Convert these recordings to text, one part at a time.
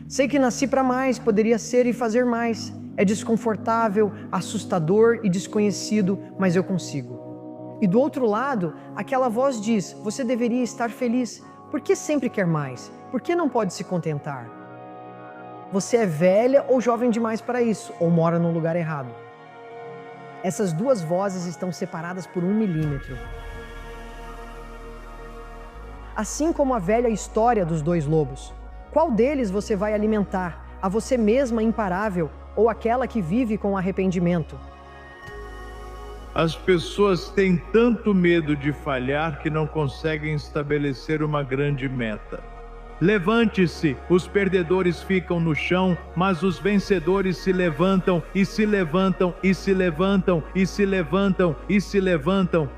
Sei que nasci para mais, poderia ser e fazer mais. É desconfortável, assustador e desconhecido, mas eu consigo. E do outro lado, aquela voz diz: você deveria estar feliz. Por que sempre quer mais? Por que não pode se contentar? Você é velha ou jovem demais para isso, ou mora no lugar errado. Essas duas vozes estão separadas por 1 milímetro. Assim como a velha história dos 2 lobos. Qual deles você vai alimentar? A você mesma imparável ou aquela que vive com arrependimento? As pessoas têm tanto medo de falhar que não conseguem estabelecer uma grande meta. Levante-se, os perdedores ficam no chão, mas os vencedores se levantam e se levantam e se levantam e se levantam e se levantam.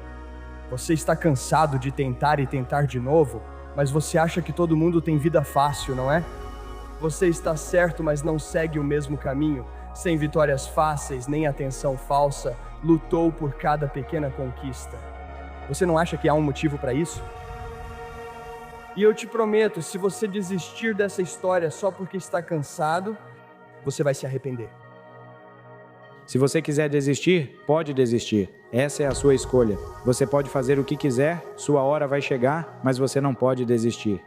Você está cansado de tentar e tentar de novo, mas você acha que todo mundo tem vida fácil, não é? Você está certo, mas não segue o mesmo caminho, sem vitórias fáceis, nem atenção falsa, lutou por cada pequena conquista. Você não acha que há um motivo para isso? E eu te prometo, se você desistir dessa história só porque está cansado, você vai se arrepender. Se você quiser desistir, pode desistir. Essa é a sua escolha. Você pode fazer o que quiser, sua hora vai chegar, mas você não pode desistir.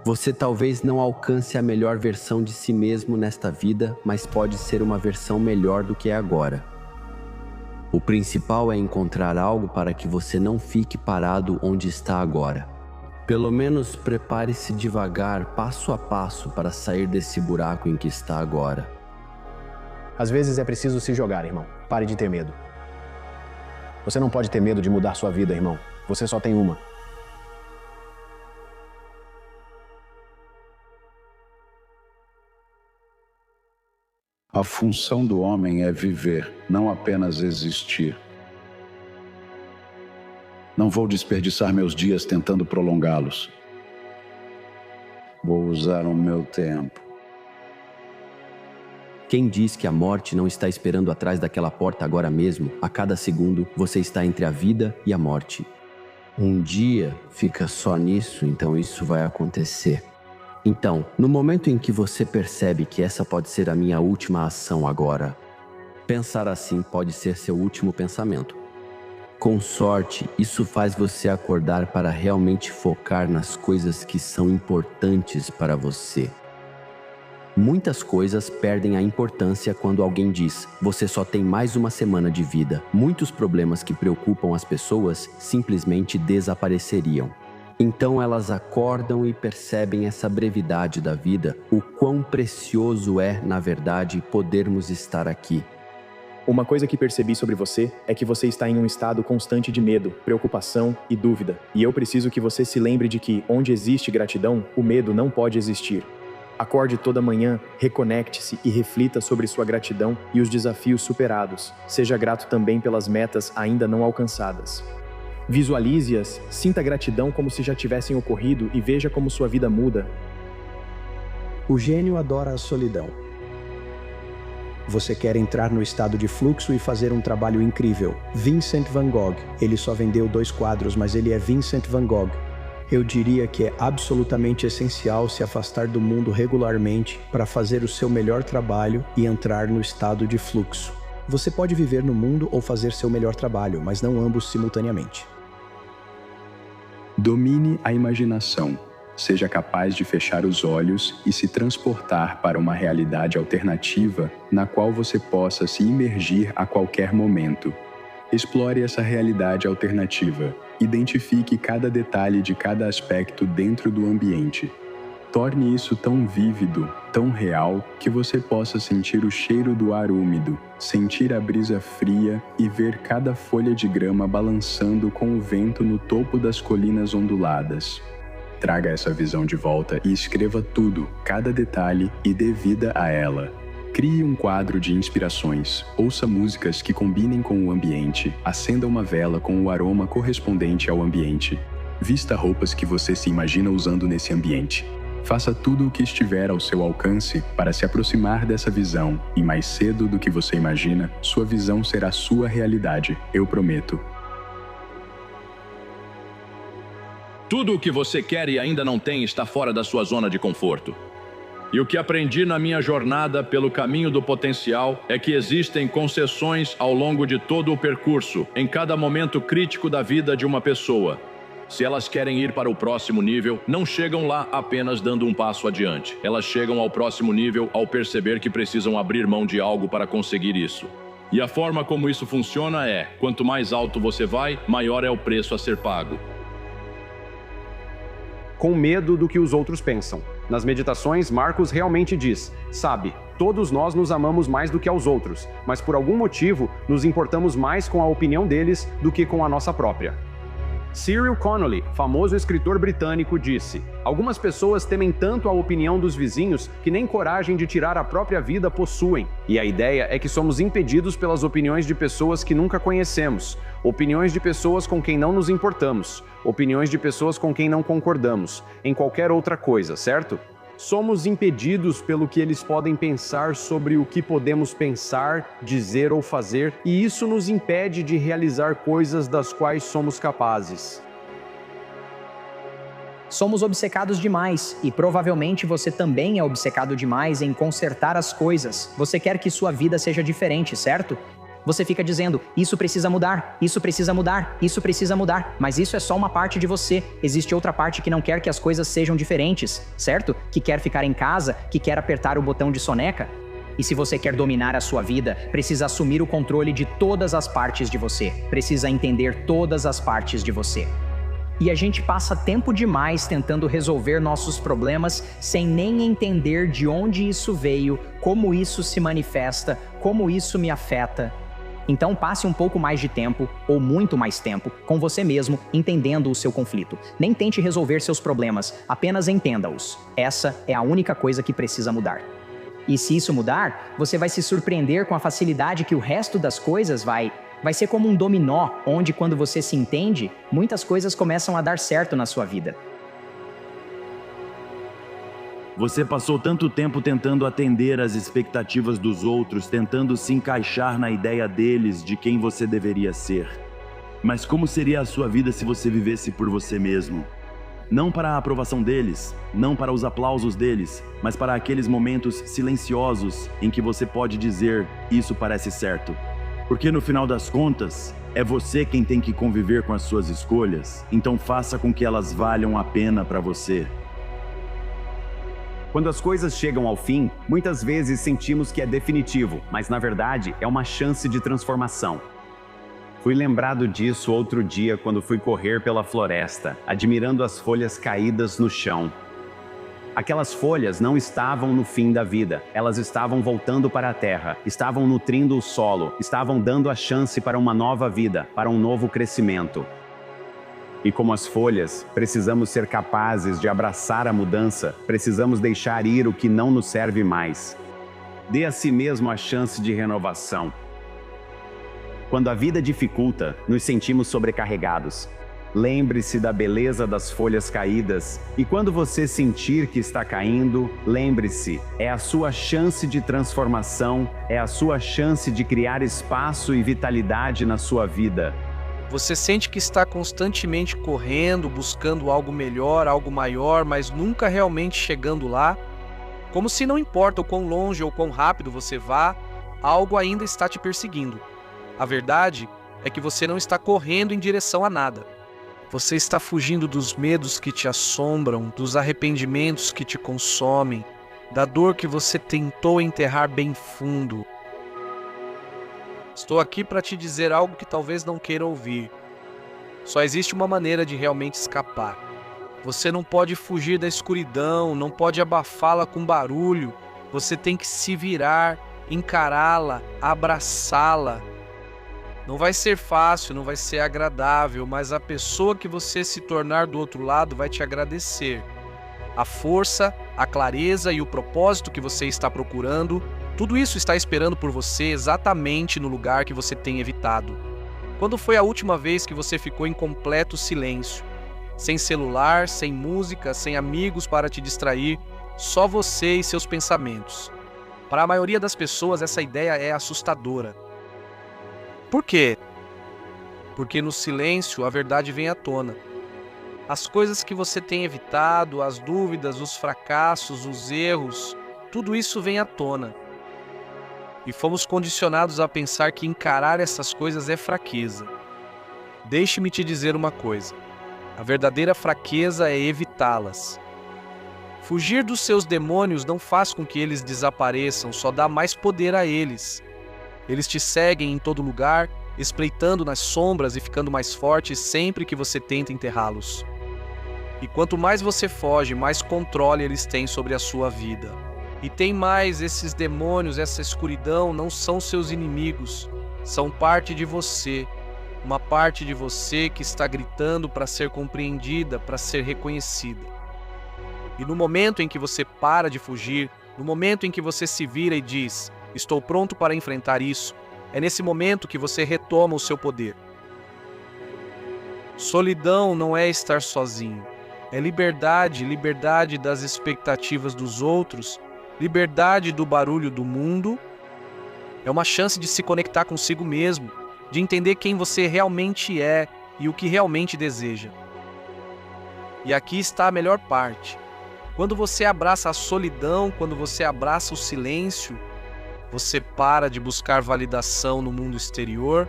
Você talvez não alcance a melhor versão de si mesmo nesta vida, mas pode ser uma versão melhor do que é agora. O principal é encontrar algo para que você não fique parado onde está agora. Pelo menos prepare-se devagar, passo a passo, para sair desse buraco em que está agora. Às vezes é preciso se jogar, irmão. Pare de ter medo. Você não pode ter medo de mudar sua vida, irmão. Você só tem uma. A função do homem é viver, não apenas existir. Não vou desperdiçar meus dias tentando prolongá-los. Vou usar o meu tempo. Quem diz que a morte não está esperando atrás daquela porta agora mesmo? A cada segundo, você está entre a vida e a morte. Um dia fica só nisso, então isso vai acontecer. Então, no momento em que você percebe que essa pode ser a minha última ação agora, pensar assim pode ser seu último pensamento. Com sorte, isso faz você acordar para realmente focar nas coisas que são importantes para você. Muitas coisas perdem a importância quando alguém diz: você só tem mais uma semana de vida. Muitos problemas que preocupam as pessoas simplesmente desapareceriam. Então elas acordam e percebem essa brevidade da vida, o quão precioso é, na verdade, podermos estar aqui. Uma coisa que percebi sobre você é que você está em um estado constante de medo, preocupação e dúvida. E eu preciso que você se lembre de que, onde existe gratidão, o medo não pode existir. Acorde toda manhã, reconecte-se e reflita sobre sua gratidão e os desafios superados. Seja grato também pelas metas ainda não alcançadas. Visualize-as, sinta gratidão como se já tivessem ocorrido e veja como sua vida muda. O gênio adora a solidão. Você quer entrar no estado de fluxo e fazer um trabalho incrível. Vincent van Gogh. Ele só vendeu 2 quadros, mas ele é Vincent van Gogh. Eu diria que é absolutamente essencial se afastar do mundo regularmente para fazer o seu melhor trabalho e entrar no estado de fluxo. Você pode viver no mundo ou fazer seu melhor trabalho, mas não ambos simultaneamente. Domine a imaginação. Seja capaz de fechar os olhos e se transportar para uma realidade alternativa na qual você possa se imergir a qualquer momento. Explore essa realidade alternativa. Identifique cada detalhe de cada aspecto dentro do ambiente. Torne isso tão vívido, tão real, que você possa sentir o cheiro do ar úmido, sentir a brisa fria e ver cada folha de grama balançando com o vento no topo das colinas onduladas. Traga essa visão de volta e escreva tudo, cada detalhe, e dê vida a ela. Crie um quadro de inspirações, ouça músicas que combinem com o ambiente, acenda uma vela com o aroma correspondente ao ambiente. Vista roupas que você se imagina usando nesse ambiente. Faça tudo o que estiver ao seu alcance para se aproximar dessa visão, e mais cedo do que você imagina, sua visão será sua realidade, eu prometo. Tudo o que você quer e ainda não tem está fora da sua zona de conforto. E o que aprendi na minha jornada pelo caminho do potencial é que existem concessões ao longo de todo o percurso, em cada momento crítico da vida de uma pessoa. Se elas querem ir para o próximo nível, não chegam lá apenas dando um passo adiante. Elas chegam ao próximo nível ao perceber que precisam abrir mão de algo para conseguir isso. E a forma como isso funciona é, quanto mais alto você vai, maior é o preço a ser pago. Com medo do que os outros pensam. Nas meditações, Marcos realmente diz: sabe, todos nós nos amamos mais do que aos outros, mas por algum motivo nos importamos mais com a opinião deles do que com a nossa própria. Cyril Connolly, famoso escritor britânico, disse: algumas pessoas temem tanto a opinião dos vizinhos que nem coragem de tirar a própria vida possuem. E a ideia é que somos impedidos pelas opiniões de pessoas que nunca conhecemos, opiniões de pessoas com quem não nos importamos, opiniões de pessoas com quem não concordamos, em qualquer outra coisa, certo? Somos impedidos pelo que eles podem pensar sobre o que podemos pensar, dizer ou fazer, e isso nos impede de realizar coisas das quais somos capazes. Somos obcecados demais, e provavelmente você também é obcecado demais em consertar as coisas. Você quer que sua vida seja diferente, certo? Você fica dizendo, isso precisa mudar, isso precisa mudar, isso precisa mudar, mas isso é só uma parte de você. Existe outra parte que não quer que as coisas sejam diferentes, certo? Que quer ficar em casa, que quer apertar o botão de soneca. E se você quer dominar a sua vida, precisa assumir o controle de todas as partes de você. Precisa entender todas as partes de você. E a gente passa tempo demais tentando resolver nossos problemas sem nem entender de onde isso veio, como isso se manifesta, como isso me afeta. Então passe um pouco mais de tempo, ou muito mais tempo, com você mesmo, entendendo o seu conflito. Nem tente resolver seus problemas, apenas entenda-os. Essa é a única coisa que precisa mudar. E se isso mudar, você vai se surpreender com a facilidade que o resto das coisas vai ser como um dominó, onde quando você se entende, muitas coisas começam a dar certo na sua vida. Você passou tanto tempo tentando atender às expectativas dos outros, tentando se encaixar na ideia deles de quem você deveria ser. Mas como seria a sua vida se você vivesse por você mesmo? Não para a aprovação deles, não para os aplausos deles, mas para aqueles momentos silenciosos em que você pode dizer, isso parece certo. Porque no final das contas, é você quem tem que conviver com as suas escolhas, então faça com que elas valham a pena para você. Quando as coisas chegam ao fim, muitas vezes sentimos que é definitivo, mas na verdade é uma chance de transformação. Fui lembrado disso outro dia quando fui correr pela floresta, admirando as folhas caídas no chão. Aquelas folhas não estavam no fim da vida, elas estavam voltando para a terra, estavam nutrindo o solo, estavam dando a chance para uma nova vida, para um novo crescimento. E como as folhas, precisamos ser capazes de abraçar a mudança, precisamos deixar ir o que não nos serve mais. Dê a si mesmo a chance de renovação. Quando a vida dificulta, nos sentimos sobrecarregados. Lembre-se da beleza das folhas caídas, e quando você sentir que está caindo, lembre-se, é a sua chance de transformação, é a sua chance de criar espaço e vitalidade na sua vida. Você sente que está constantemente correndo, buscando algo melhor, algo maior, mas nunca realmente chegando lá? Como se não importa o quão longe ou quão rápido você vá, algo ainda está te perseguindo. A verdade é que você não está correndo em direção a nada. Você está fugindo dos medos que te assombram, dos arrependimentos que te consomem, da dor que você tentou enterrar bem fundo. Estou aqui para te dizer algo que talvez não queira ouvir. Só existe uma maneira de realmente escapar. Você não pode fugir da escuridão, não pode abafá-la com barulho. Você tem que se virar, encará-la, abraçá-la. Não vai ser fácil, não vai ser agradável, mas a pessoa que você se tornar do outro lado vai te agradecer. A força, a clareza e o propósito que você está procurando, tudo isso está esperando por você exatamente no lugar que você tem evitado. Quando foi a última vez que você ficou em completo silêncio? Sem celular, sem música, sem amigos para te distrair, só você e seus pensamentos. Para a maioria das pessoas, essa ideia é assustadora. Por quê? Porque no silêncio a verdade vem à tona. As coisas que você tem evitado, as dúvidas, os fracassos, os erros, tudo isso vem à tona. E fomos condicionados a pensar que encarar essas coisas é fraqueza. Deixe-me te dizer uma coisa: a verdadeira fraqueza é evitá-las. Fugir dos seus demônios não faz com que eles desapareçam, só dá mais poder a eles. Eles te seguem em todo lugar, espreitando nas sombras e ficando mais fortes sempre que você tenta enterrá-los. E quanto mais você foge, mais controle eles têm sobre a sua vida. E tem mais, esses demônios, essa escuridão não são seus inimigos, são parte de você. Uma parte de você que está gritando para ser compreendida, para ser reconhecida. E no momento em que você para de fugir, no momento em que você se vira e diz: estou pronto para enfrentar isso, é nesse momento que você retoma o seu poder. Solidão não é estar sozinho. É liberdade, liberdade das expectativas dos outros, liberdade do barulho do mundo. É uma chance de se conectar consigo mesmo, de entender quem você realmente é e o que realmente deseja. E aqui está a melhor parte. Quando você abraça a solidão, quando você abraça o silêncio, você para de buscar validação no mundo exterior,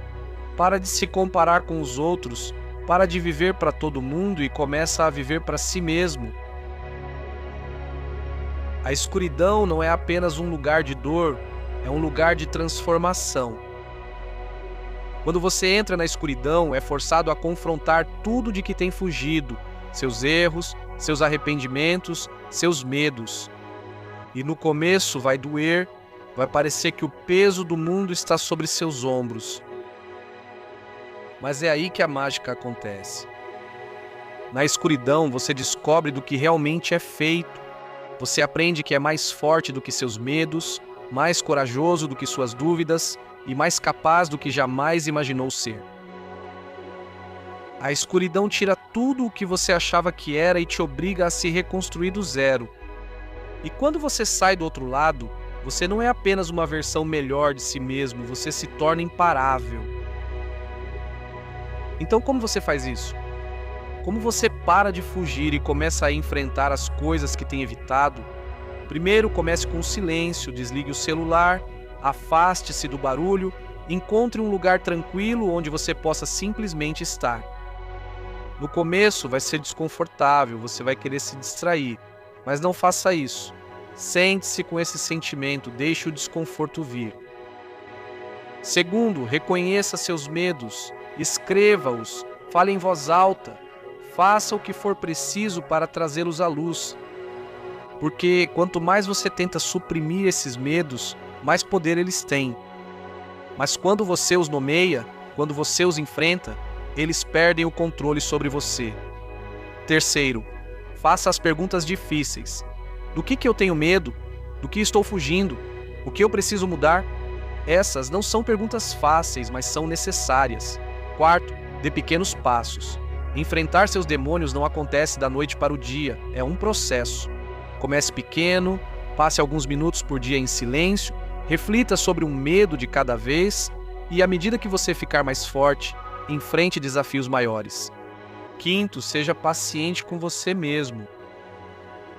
para de se comparar com os outros, para de viver para todo mundo e começa a viver para si mesmo. A escuridão não é apenas um lugar de dor, é um lugar de transformação. Quando você entra na escuridão, é forçado a confrontar tudo de que tem fugido, seus erros, seus arrependimentos, seus medos. E no começo vai doer, vai parecer que o peso do mundo está sobre seus ombros. Mas é aí que a mágica acontece. Na escuridão, você descobre do que realmente é feito. Você aprende que é mais forte do que seus medos, mais corajoso do que suas dúvidas e mais capaz do que jamais imaginou ser. A escuridão tira tudo o que você achava que era e te obriga a se reconstruir do zero. E quando você sai do outro lado, você não é apenas uma versão melhor de si mesmo, você se torna imparável. Então como você faz isso? Como você para de fugir e começa a enfrentar as coisas que tem evitado? Primeiro, comece com o silêncio, desligue o celular, afaste-se do barulho, encontre um lugar tranquilo onde você possa simplesmente estar. No começo vai ser desconfortável, você vai querer se distrair, mas não faça isso. Sente-se com esse sentimento, deixe o desconforto vir. Segundo, reconheça seus medos, escreva-os, fale em voz alta, faça o que for preciso para trazê-los à luz. Porque quanto mais você tenta suprimir esses medos, mais poder eles têm. Mas quando você os nomeia, quando você os enfrenta, eles perdem o controle sobre você. Terceiro, faça as perguntas difíceis. Do que eu tenho medo? Do que estou fugindo? O que eu preciso mudar? Essas não são perguntas fáceis, mas são necessárias. Quarto, dê pequenos passos. Enfrentar seus demônios não acontece da noite para o dia, é um processo. Comece pequeno, passe alguns minutos por dia em silêncio, reflita sobre um medo de cada vez e, à medida que você ficar mais forte, enfrente desafios maiores. Quinto, seja paciente com você mesmo.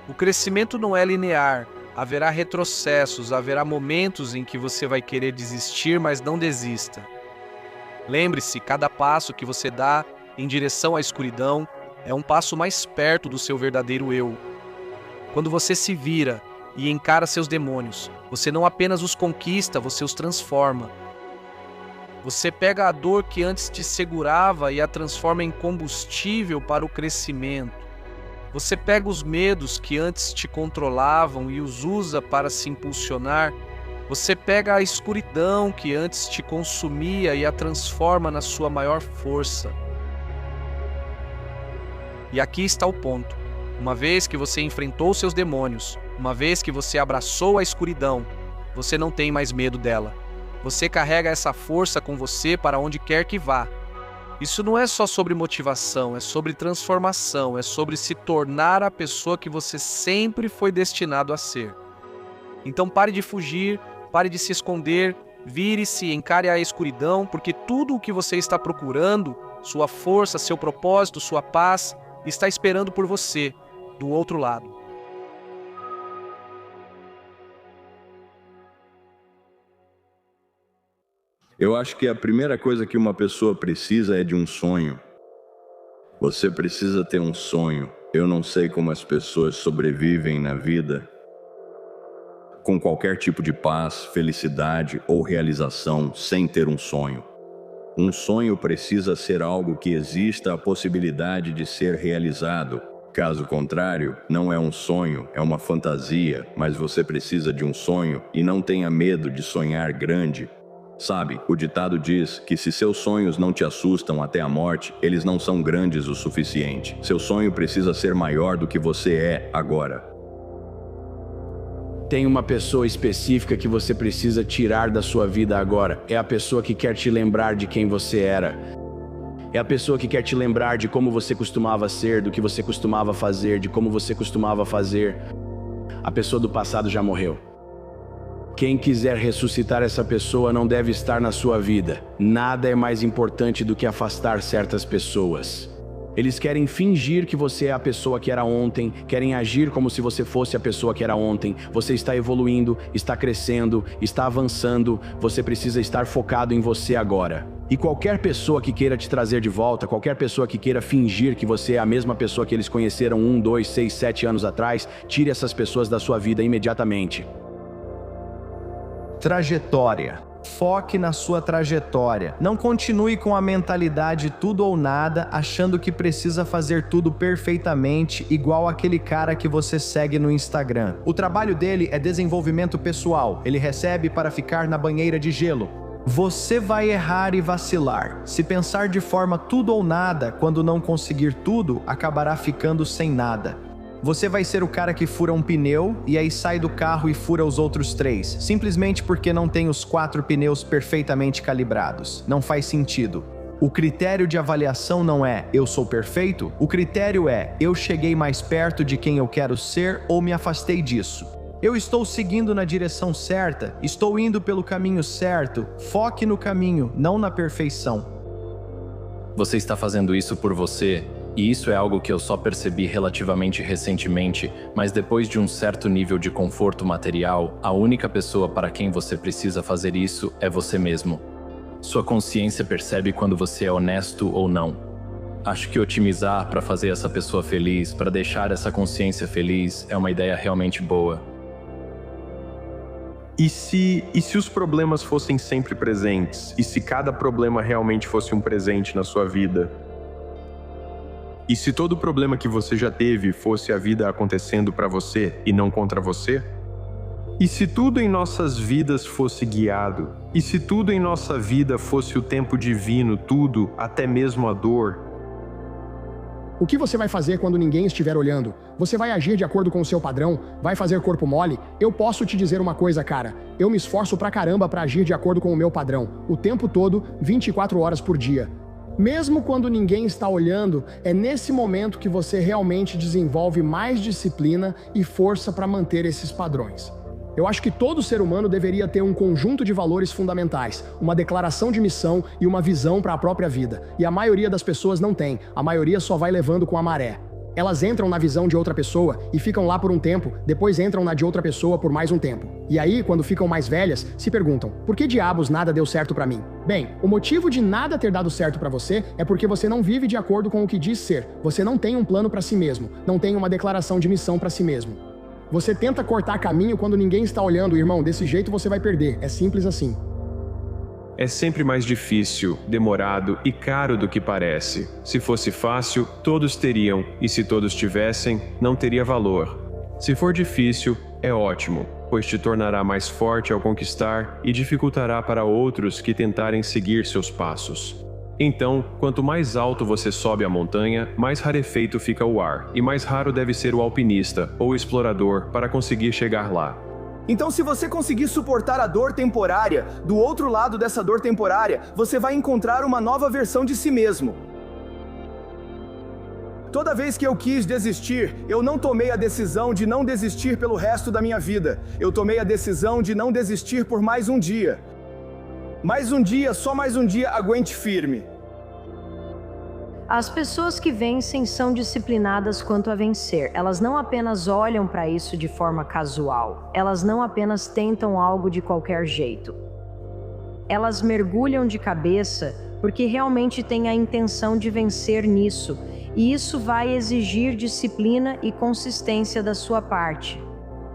O crescimento não é linear, haverá retrocessos, haverá momentos em que você vai querer desistir, mas não desista. Lembre-se, cada passo que você dá em direção à escuridão é um passo mais perto do seu verdadeiro eu. Quando você se vira e encara seus demônios, você não apenas os conquista, você os transforma. Você pega a dor que antes te segurava e a transforma em combustível para o crescimento. Você pega os medos que antes te controlavam e os usa para se impulsionar. Você pega a escuridão que antes te consumia e a transforma na sua maior força. E aqui está o ponto. Uma vez que você enfrentou seus demônios, uma vez que você abraçou a escuridão, você não tem mais medo dela. Você carrega essa força com você para onde quer que vá. Isso não é só sobre motivação, é sobre transformação, é sobre se tornar a pessoa que você sempre foi destinado a ser. Então pare de fugir, pare de se esconder, vire-se, encare a escuridão, porque tudo o que você está procurando, sua força, seu propósito, sua paz, está esperando por você, do outro lado. Eu acho que a primeira coisa que uma pessoa precisa é de um sonho. Você precisa ter um sonho. Eu não sei como as pessoas sobrevivem na vida com qualquer tipo de paz, felicidade ou realização sem ter um sonho. Um sonho precisa ser algo que exista a possibilidade de ser realizado. Caso contrário, não é um sonho, é uma fantasia, mas você precisa de um sonho e não tenha medo de sonhar grande. Sabe, o ditado diz que se seus sonhos não te assustam até a morte, eles não são grandes o suficiente. Seu sonho precisa ser maior do que você é agora. Tem uma pessoa específica que você precisa tirar da sua vida agora. É a pessoa que quer te lembrar de quem você era. É a pessoa que quer te lembrar de como você costumava ser, do que você costumava fazer, de como você costumava fazer. A pessoa do passado já morreu. Quem quiser ressuscitar essa pessoa não deve estar na sua vida. Nada é mais importante do que afastar certas pessoas. Eles querem fingir que você é a pessoa que era ontem, querem agir como se você fosse a pessoa que era ontem. Você está evoluindo, está crescendo, está avançando, você precisa estar focado em você agora. E qualquer pessoa que queira te trazer de volta, qualquer pessoa que queira fingir que você é a mesma pessoa que eles conheceram 1, 2, 6, 7 anos atrás, tire essas pessoas da sua vida imediatamente. Trajetória. Foque na sua trajetória. Não continue com a mentalidade tudo ou nada, achando que precisa fazer tudo perfeitamente, igual aquele cara que você segue no Instagram. O trabalho dele é desenvolvimento pessoal. Ele recebe para ficar na banheira de gelo. Você vai errar e vacilar. Se pensar de forma tudo ou nada, quando não conseguir tudo, acabará ficando sem nada. Você vai ser o cara que fura um pneu e aí sai do carro e fura os outros 3, simplesmente porque não tem os 4 pneus perfeitamente calibrados. Não faz sentido. O critério de avaliação não é eu sou perfeito, o critério é eu cheguei mais perto de quem eu quero ser ou me afastei disso. Eu estou seguindo na direção certa, estou indo pelo caminho certo. Foque no caminho, não na perfeição. Você está fazendo isso por você. E isso é algo que eu só percebi relativamente recentemente, mas depois de um certo nível de conforto material, a única pessoa para quem você precisa fazer isso é você mesmo. Sua consciência percebe quando você é honesto ou não. Acho que otimizar para fazer essa pessoa feliz, para deixar essa consciência feliz, é uma ideia realmente boa. E se os problemas fossem sempre presentes? E se cada problema realmente fosse um presente na sua vida? E se todo problema que você já teve fosse a vida acontecendo para você e não contra você? E se tudo em nossas vidas fosse guiado? E se tudo em nossa vida fosse o tempo divino, tudo, até mesmo a dor? O que você vai fazer quando ninguém estiver olhando? Você vai agir de acordo com o seu padrão? Vai fazer corpo mole? Eu posso te dizer uma coisa, cara. Eu me esforço pra caramba pra agir de acordo com o meu padrão. O tempo todo, 24 horas por dia. Mesmo quando ninguém está olhando, é nesse momento que você realmente desenvolve mais disciplina e força para manter esses padrões. Eu acho que todo ser humano deveria ter um conjunto de valores fundamentais, uma declaração de missão e uma visão para a própria vida. E a maioria das pessoas não tem, a maioria só vai levando com a maré. Elas entram na visão de outra pessoa e ficam lá por um tempo, depois entram na de outra pessoa por mais um tempo. E aí, quando ficam mais velhas, se perguntam, por que diabos nada deu certo pra mim? Bem, o motivo de nada ter dado certo pra você é porque você não vive de acordo com o que diz ser. Você não tem um plano pra si mesmo, não tem uma declaração de missão pra si mesmo. Você tenta cortar caminho quando ninguém está olhando, irmão, desse jeito você vai perder. É simples assim. É sempre mais difícil, demorado e caro do que parece. Se fosse fácil, todos teriam, e se todos tivessem, não teria valor. Se for difícil, é ótimo, pois te tornará mais forte ao conquistar e dificultará para outros que tentarem seguir seus passos. Então, quanto mais alto você sobe a montanha, mais rarefeito fica o ar, e mais raro deve ser o alpinista ou explorador para conseguir chegar lá. Então, se você conseguir suportar a dor temporária, do outro lado dessa dor temporária, você vai encontrar uma nova versão de si mesmo. Toda vez que eu quis desistir, eu não tomei a decisão de não desistir pelo resto da minha vida. Eu tomei a decisão de não desistir por mais um dia. Mais um dia, só mais um dia, aguente firme. As pessoas que vencem são disciplinadas quanto a vencer. Elas não apenas olham para isso de forma casual. Elas não apenas tentam algo de qualquer jeito. Elas mergulham de cabeça porque realmente têm a intenção de vencer nisso. E isso vai exigir disciplina e consistência da sua parte.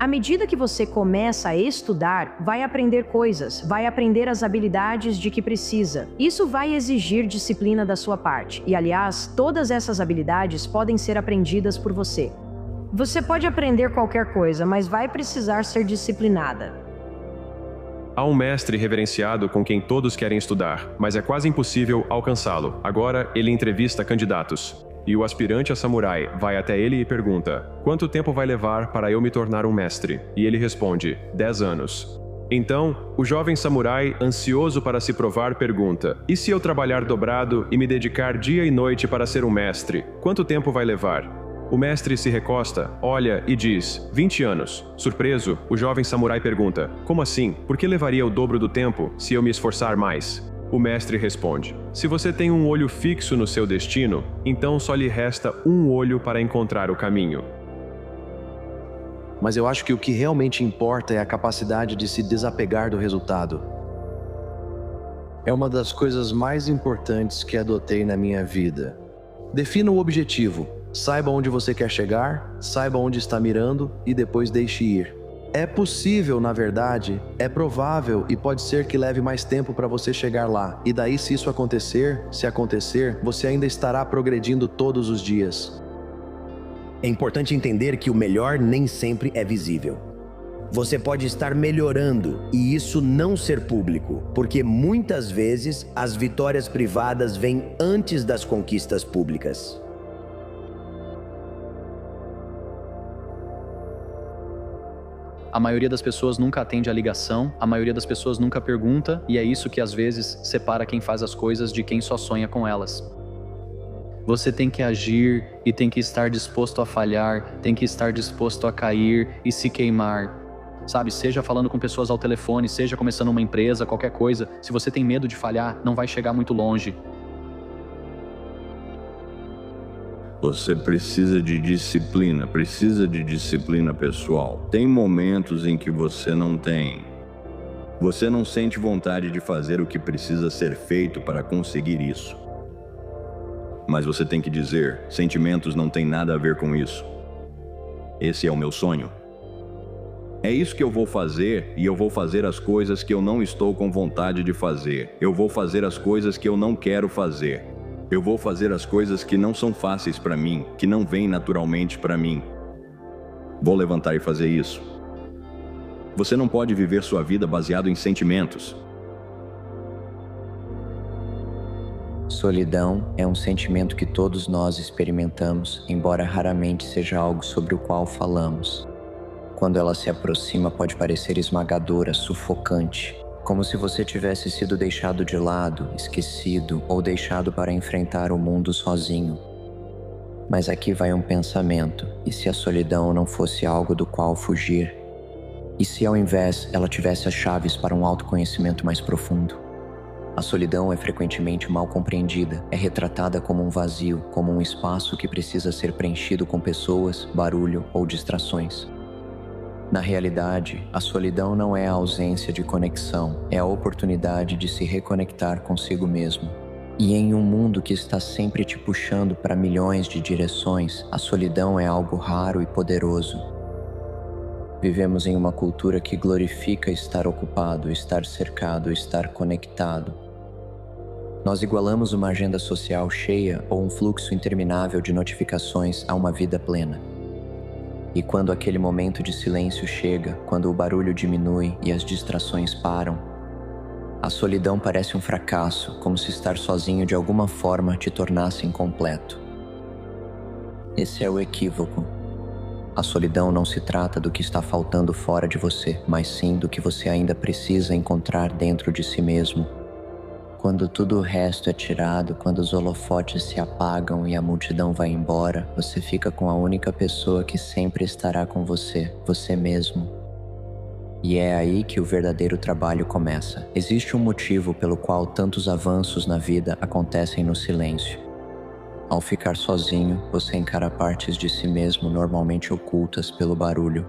À medida que você começa a estudar, vai aprender coisas, vai aprender as habilidades de que precisa. Isso vai exigir disciplina da sua parte. E, aliás, todas essas habilidades podem ser aprendidas por você. Você pode aprender qualquer coisa, mas vai precisar ser disciplinada. Há um mestre reverenciado com quem todos querem estudar, mas é quase impossível alcançá-lo. Agora, ele entrevista candidatos. E o aspirante a samurai vai até ele e pergunta: quanto tempo vai levar para eu me tornar um mestre? E ele responde: 10 anos. Então, o jovem samurai, ansioso para se provar, pergunta: e se eu trabalhar dobrado e me dedicar dia e noite para ser um mestre? Quanto tempo vai levar? O mestre se recosta, olha e diz: 20 anos. Surpreso, o jovem samurai pergunta: como assim? Por que levaria o dobro do tempo se eu me esforçar mais? O mestre responde: se você tem um olho fixo no seu destino, então só lhe resta um olho para encontrar o caminho. Mas eu acho que o que realmente importa é a capacidade de se desapegar do resultado. É uma das coisas mais importantes que adotei na minha vida. Defina o objetivo, saiba onde você quer chegar, saiba onde está mirando e depois deixe ir. É possível, na verdade, é provável e pode ser que leve mais tempo para você chegar lá. E daí, se isso acontecer, você ainda estará progredindo todos os dias. É importante entender que o melhor nem sempre é visível. Você pode estar melhorando e isso não ser público, porque muitas vezes as vitórias privadas vêm antes das conquistas públicas. A maioria das pessoas nunca atende a ligação, a maioria das pessoas nunca pergunta, e é isso que às vezes separa quem faz as coisas de quem só sonha com elas. Você tem que agir e tem que estar disposto a falhar, tem que estar disposto a cair e se queimar. Sabe, seja falando com pessoas ao telefone, seja começando uma empresa, qualquer coisa, se você tem medo de falhar, não vai chegar muito longe. Você precisa de disciplina pessoal. Tem momentos em que você não tem. Você não sente vontade de fazer o que precisa ser feito para conseguir isso. Mas você tem que dizer, sentimentos não têm nada a ver com isso. Esse é o meu sonho. É isso que eu vou fazer e eu vou fazer as coisas que eu não estou com vontade de fazer. Eu vou fazer as coisas que eu não quero fazer. Eu vou fazer as coisas que não são fáceis para mim, que não vêm naturalmente para mim. Vou levantar e fazer isso. Você não pode viver sua vida baseado em sentimentos. Solidão é um sentimento que todos nós experimentamos, embora raramente seja algo sobre o qual falamos. Quando ela se aproxima, pode parecer esmagadora, sufocante. Como se você tivesse sido deixado de lado, esquecido ou deixado para enfrentar o mundo sozinho. Mas aqui vai um pensamento: e se a solidão não fosse algo do qual fugir? E se ao invés ela tivesse as chaves para um autoconhecimento mais profundo? A solidão é frequentemente mal compreendida, é retratada como um vazio, como um espaço que precisa ser preenchido com pessoas, barulho ou distrações. Na realidade, a solidão não é a ausência de conexão, é a oportunidade de se reconectar consigo mesmo. E em um mundo que está sempre te puxando para milhões de direções, a solidão é algo raro e poderoso. Vivemos em uma cultura que glorifica estar ocupado, estar cercado, estar conectado. Nós igualamos uma agenda social cheia ou um fluxo interminável de notificações a uma vida plena. E quando aquele momento de silêncio chega, quando o barulho diminui e as distrações param, a solidão parece um fracasso, como se estar sozinho de alguma forma te tornasse incompleto. Esse é o equívoco. A solidão não se trata do que está faltando fora de você, mas sim do que você ainda precisa encontrar dentro de si mesmo. Quando tudo o resto é tirado, quando os holofotes se apagam e a multidão vai embora, você fica com a única pessoa que sempre estará com você, você mesmo. E é aí que o verdadeiro trabalho começa. Existe um motivo pelo qual tantos avanços na vida acontecem no silêncio. Ao ficar sozinho, você encara partes de si mesmo normalmente ocultas pelo barulho.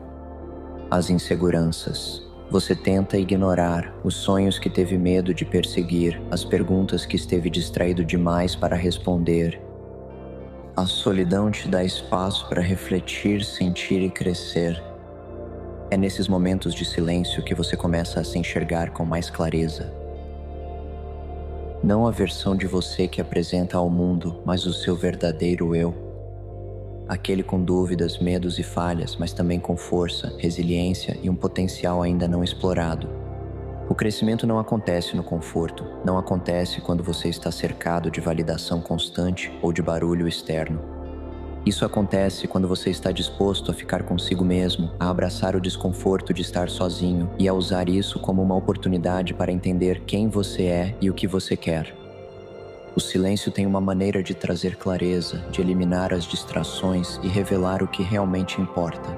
As inseguranças. Você tenta ignorar os sonhos que teve medo de perseguir, as perguntas que esteve distraído demais para responder. A solidão te dá espaço para refletir, sentir e crescer. É nesses momentos de silêncio que você começa a se enxergar com mais clareza. Não a versão de você que apresenta ao mundo, mas o seu verdadeiro eu. Aquele com dúvidas, medos e falhas, mas também com força, resiliência e um potencial ainda não explorado. O crescimento não acontece no conforto, não acontece quando você está cercado de validação constante ou de barulho externo. Isso acontece quando você está disposto a ficar consigo mesmo, a abraçar o desconforto de estar sozinho e a usar isso como uma oportunidade para entender quem você é e o que você quer. O silêncio tem uma maneira de trazer clareza, de eliminar as distrações e revelar o que realmente importa.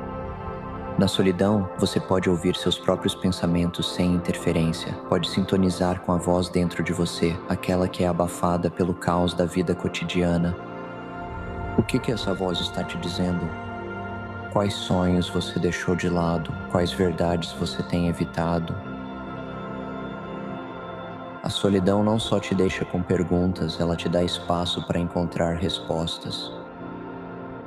Na solidão, você pode ouvir seus próprios pensamentos sem interferência, pode sintonizar com a voz dentro de você, aquela que é abafada pelo caos da vida cotidiana. O que essa voz está te dizendo? Quais sonhos você deixou de lado? Quais verdades você tem evitado? A solidão não só te deixa com perguntas, ela te dá espaço para encontrar respostas.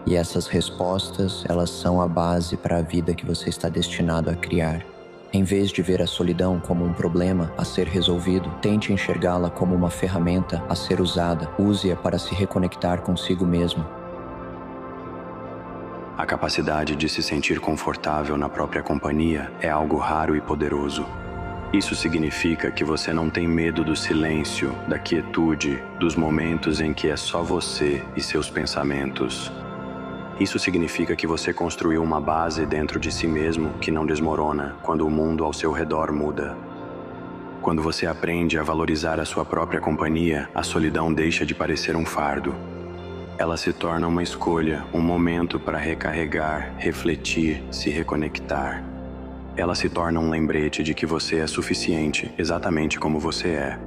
E essas respostas, elas são a base para a vida que você está destinado a criar. Em vez de ver a solidão como um problema a ser resolvido, tente enxergá-la como uma ferramenta a ser usada. Use-a para se reconectar consigo mesmo. A capacidade de se sentir confortável na própria companhia é algo raro e poderoso. Isso significa que você não tem medo do silêncio, da quietude, dos momentos em que é só você e seus pensamentos. Isso significa que você construiu uma base dentro de si mesmo que não desmorona quando o mundo ao seu redor muda. Quando você aprende a valorizar a sua própria companhia, a solidão deixa de parecer um fardo. Ela se torna uma escolha, um momento para recarregar, refletir, se reconectar. Ela se torna um lembrete de que você é suficiente, exatamente como você é.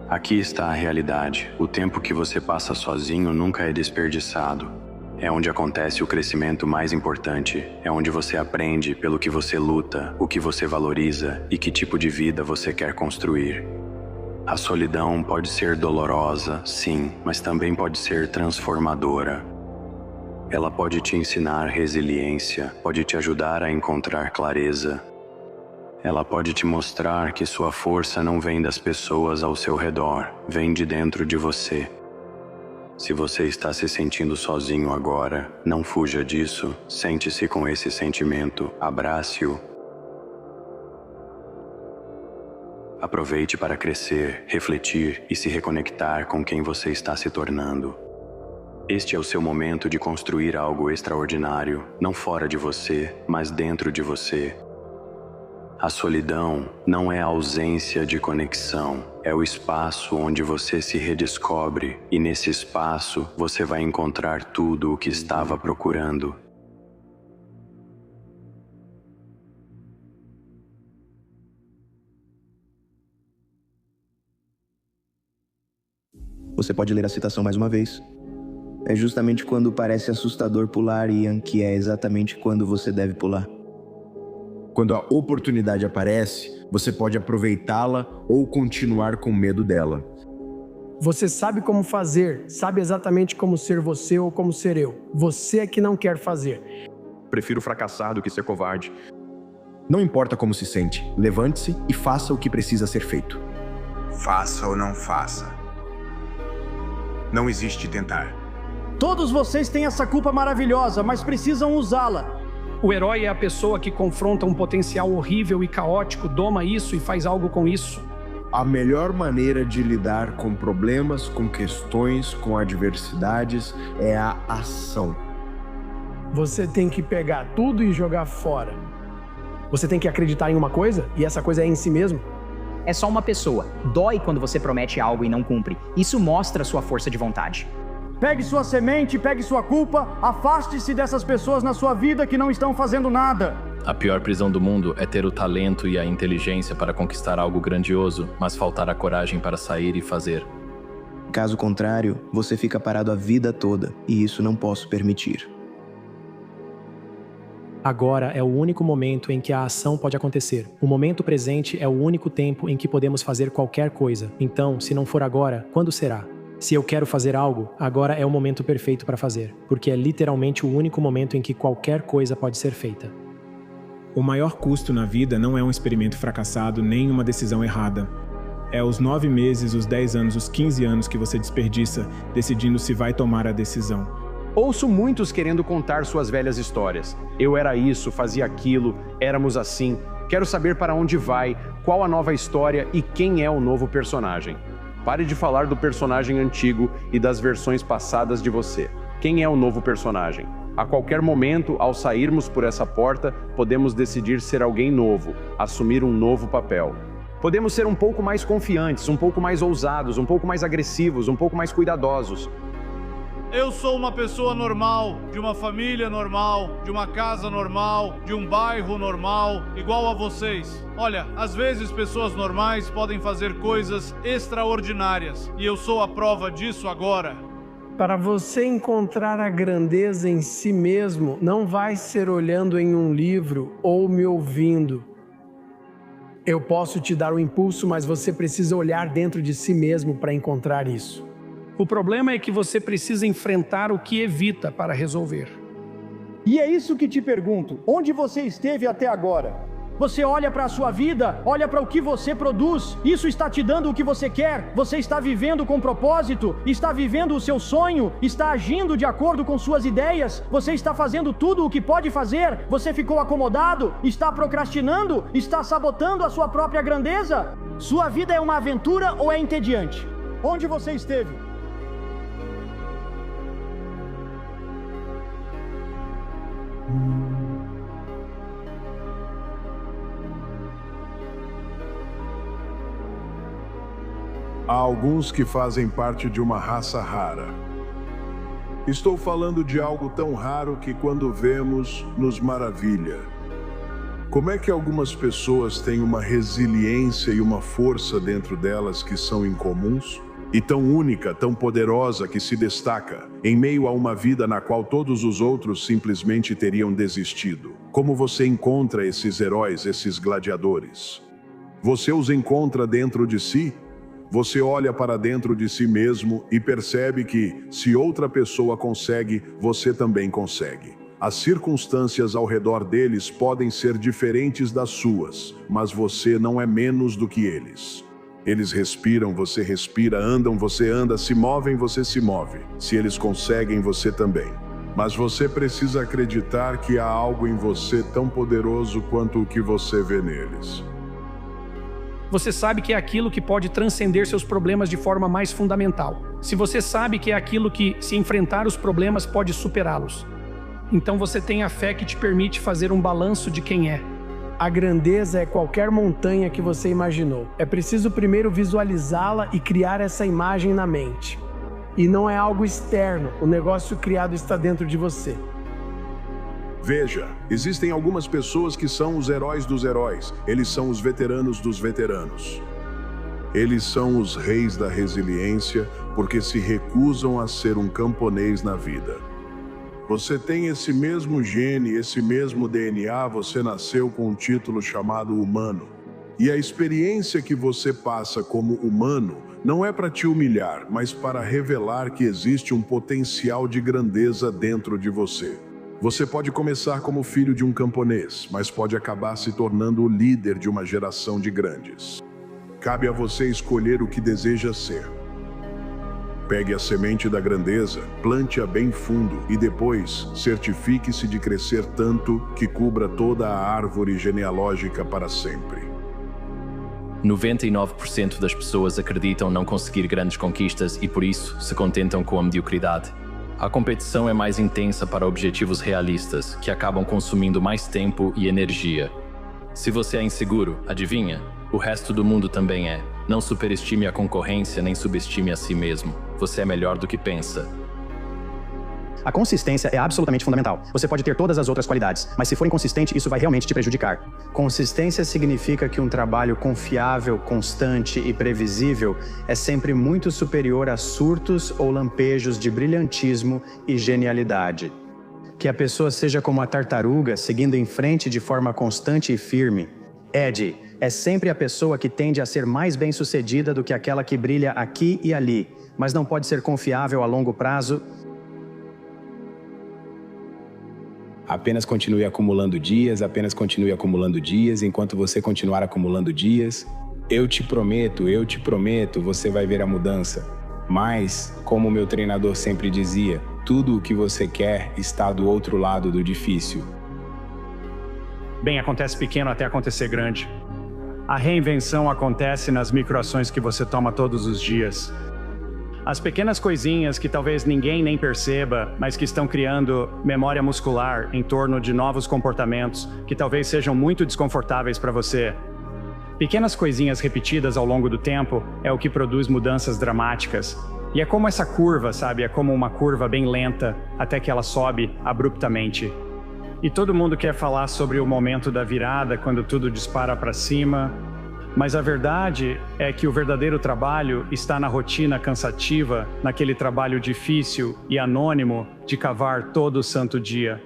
Aqui está a realidade. O tempo que você passa sozinho nunca é desperdiçado. É onde acontece o crescimento mais importante. É onde você aprende pelo que você luta, o que você valoriza e que tipo de vida você quer construir. A solidão pode ser dolorosa, sim, mas também pode ser transformadora. Ela pode te ensinar resiliência, pode te ajudar a encontrar clareza. Ela pode te mostrar que sua força não vem das pessoas ao seu redor, vem de dentro de você. Se você está se sentindo sozinho agora, não fuja disso, sente-se com esse sentimento, abrace-o. Aproveite para crescer, refletir e se reconectar com quem você está se tornando. Este é o seu momento de construir algo extraordinário, não fora de você, mas dentro de você. A solidão não é a ausência de conexão, é o espaço onde você se redescobre e nesse espaço você vai encontrar tudo o que estava procurando. Você pode ler a citação mais uma vez. É justamente quando parece assustador pular, Ian, que é exatamente quando você deve pular. Quando a oportunidade aparece, você pode aproveitá-la ou continuar com medo dela. Você sabe como fazer, sabe exatamente como ser você ou como ser eu. Você é que não quer fazer. Prefiro fracassar do que ser covarde. Não importa como se sente, levante-se e faça o que precisa ser feito. Faça ou não faça. Não existe tentar. Todos vocês têm essa culpa maravilhosa, mas precisam usá-la. O herói é a pessoa que confronta um potencial horrível e caótico, doma isso e faz algo com isso. A melhor maneira de lidar com problemas, com questões, com adversidades é a ação. Você tem que pegar tudo e jogar fora. Você tem que acreditar em uma coisa e essa coisa é em si mesmo. É só uma pessoa. Dói quando você promete algo e não cumpre. Isso mostra sua força de vontade. Pegue sua semente, pegue sua culpa, afaste-se dessas pessoas na sua vida que não estão fazendo nada. A pior prisão do mundo é ter o talento e a inteligência para conquistar algo grandioso, mas faltar a coragem para sair e fazer. Caso contrário, você fica parado a vida toda, e isso não posso permitir. Agora é o único momento em que a ação pode acontecer. O momento presente é o único tempo em que podemos fazer qualquer coisa. Então, se não for agora, quando será? Se eu quero fazer algo, agora é o momento perfeito para fazer, porque é literalmente o único momento em que qualquer coisa pode ser feita. O maior custo na vida não é um experimento fracassado nem uma decisão errada. É os 9 meses, os 10 anos, os 15 anos que você desperdiça decidindo se vai tomar a decisão. Ouço muitos querendo contar suas velhas histórias. Eu era isso, fazia aquilo, éramos assim. Quero saber para onde vai, qual a nova história e quem é o novo personagem. Pare de falar do personagem antigo e das versões passadas de você. Quem é o novo personagem? A qualquer momento, ao sairmos por essa porta, podemos decidir ser alguém novo, assumir um novo papel. Podemos ser um pouco mais confiantes, um pouco mais ousados, um pouco mais agressivos, um pouco mais cuidadosos. Eu sou uma pessoa normal, de uma família normal, de uma casa normal, de um bairro normal, igual a vocês. Olha, às vezes pessoas normais podem fazer coisas extraordinárias, e eu sou a prova disso agora. Para você encontrar a grandeza em si mesmo, não vai ser olhando em um livro ou me ouvindo. Eu posso te dar o impulso, mas você precisa olhar dentro de si mesmo para encontrar isso. O problema é que você precisa enfrentar o que evita para resolver. E é isso que te pergunto: onde você esteve até agora? Você olha para a sua vida, olha para o que você produz, isso está te dando o que você quer, você está vivendo com propósito, está vivendo o seu sonho, está agindo de acordo com suas ideias, você está fazendo tudo o que pode fazer, você ficou acomodado, está procrastinando, está sabotando a sua própria grandeza? Sua vida é uma aventura ou é entediante? Onde você esteve? Há alguns que fazem parte de uma raça rara. Estou falando de algo tão raro que quando vemos, nos maravilha. Como é que algumas pessoas têm uma resiliência e uma força dentro delas que são incomuns? E tão única, tão poderosa que se destaca, em meio a uma vida na qual todos os outros simplesmente teriam desistido. Como você encontra esses heróis, esses gladiadores? Você os encontra dentro de si? Você olha para dentro de si mesmo e percebe que, se outra pessoa consegue, você também consegue. As circunstâncias ao redor deles podem ser diferentes das suas, mas você não é menos do que eles. Eles respiram, você respira, andam, você anda, se movem, você se move. Se eles conseguem, você também. Mas você precisa acreditar que há algo em você tão poderoso quanto o que você vê neles. Você sabe que é aquilo que pode transcender seus problemas de forma mais fundamental. Se você sabe que é aquilo que, se enfrentar os problemas, pode superá-los, então você tem a fé que te permite fazer um balanço de quem é. A grandeza é qualquer montanha que você imaginou. É preciso primeiro visualizá-la e criar essa imagem na mente. E não é algo externo, o negócio criado está dentro de você. Veja, existem algumas pessoas que são os heróis dos heróis. Eles são os veteranos dos veteranos. Eles são os reis da resiliência porque se recusam a ser um camponês na vida. Você tem esse mesmo gene, esse mesmo DNA, você nasceu com um título chamado humano. E a experiência que você passa como humano não é para te humilhar, mas para revelar que existe um potencial de grandeza dentro de você. Você pode começar como filho de um camponês, mas pode acabar se tornando o líder de uma geração de grandes. Cabe a você escolher o que deseja ser. Pegue a semente da grandeza, plante-a bem fundo e depois certifique-se de crescer tanto que cubra toda a árvore genealógica para sempre. 99% das pessoas acreditam não conseguir grandes conquistas e por isso se contentam com a mediocridade. A competição é mais intensa para objetivos realistas, que acabam consumindo mais tempo e energia. Se você é inseguro, adivinha? O resto do mundo também é. Não superestime a concorrência nem subestime a si mesmo. Você é melhor do que pensa. A consistência é absolutamente fundamental. Você pode ter todas as outras qualidades, mas se for inconsistente, isso vai realmente te prejudicar. Consistência significa que um trabalho confiável, constante e previsível é sempre muito superior a surtos ou lampejos de brilhantismo e genialidade. Que a pessoa seja como a tartaruga, seguindo em frente de forma constante e firme. Ed é sempre a pessoa que tende a ser mais bem-sucedida do que aquela que brilha aqui e ali, mas não pode ser confiável a longo prazo. Apenas continue acumulando dias, enquanto você continuar acumulando dias. Eu te prometo, você vai ver a mudança. Mas, como meu treinador sempre dizia, tudo o que você quer está do outro lado do difícil. Bem, acontece pequeno até acontecer grande. A reinvenção acontece nas microações que você toma todos os dias. As pequenas coisinhas que talvez ninguém nem perceba, mas que estão criando memória muscular em torno de novos comportamentos que talvez sejam muito desconfortáveis para você. Pequenas coisinhas repetidas ao longo do tempo é o que produz mudanças dramáticas. E é como essa curva, sabe? É como uma curva bem lenta até que ela sobe abruptamente. E todo mundo quer falar sobre o momento da virada, quando tudo dispara para cima. Mas a verdade é que o verdadeiro trabalho está na rotina cansativa, naquele trabalho difícil e anônimo de cavar todo santo dia.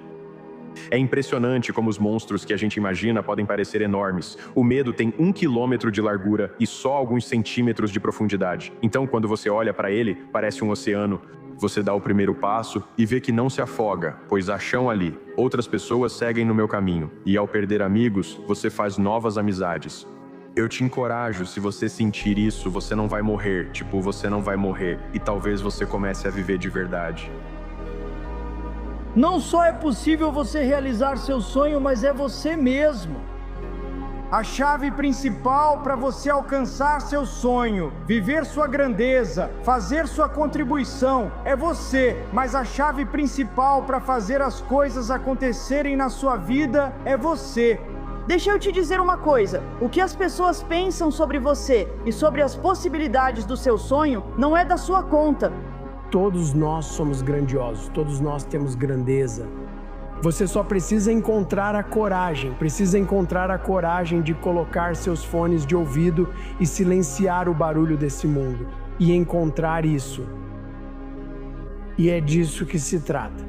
É impressionante como os monstros que a gente imagina podem parecer enormes. O medo tem 1 quilômetro de largura e só alguns centímetros de profundidade. Então, quando você olha para ele, parece um oceano. Você dá o primeiro passo e vê que não se afoga, pois há chão ali. Outras pessoas seguem no meu caminho. E ao perder amigos, você faz novas amizades. Eu te encorajo, se você sentir isso, você não vai morrer. Você não vai morrer. E talvez você comece a viver de verdade. Não só é possível você realizar seu sonho, mas é você mesmo. A chave principal para você alcançar seu sonho, viver sua grandeza, fazer sua contribuição, é você. Mas a chave principal para fazer as coisas acontecerem na sua vida é você. Deixa eu te dizer uma coisa, o que as pessoas pensam sobre você e sobre as possibilidades do seu sonho não é da sua conta. Todos nós somos grandiosos, todos nós temos grandeza. Você só precisa encontrar a coragem de colocar seus fones de ouvido e silenciar o barulho desse mundo. E encontrar isso. E é disso que se trata.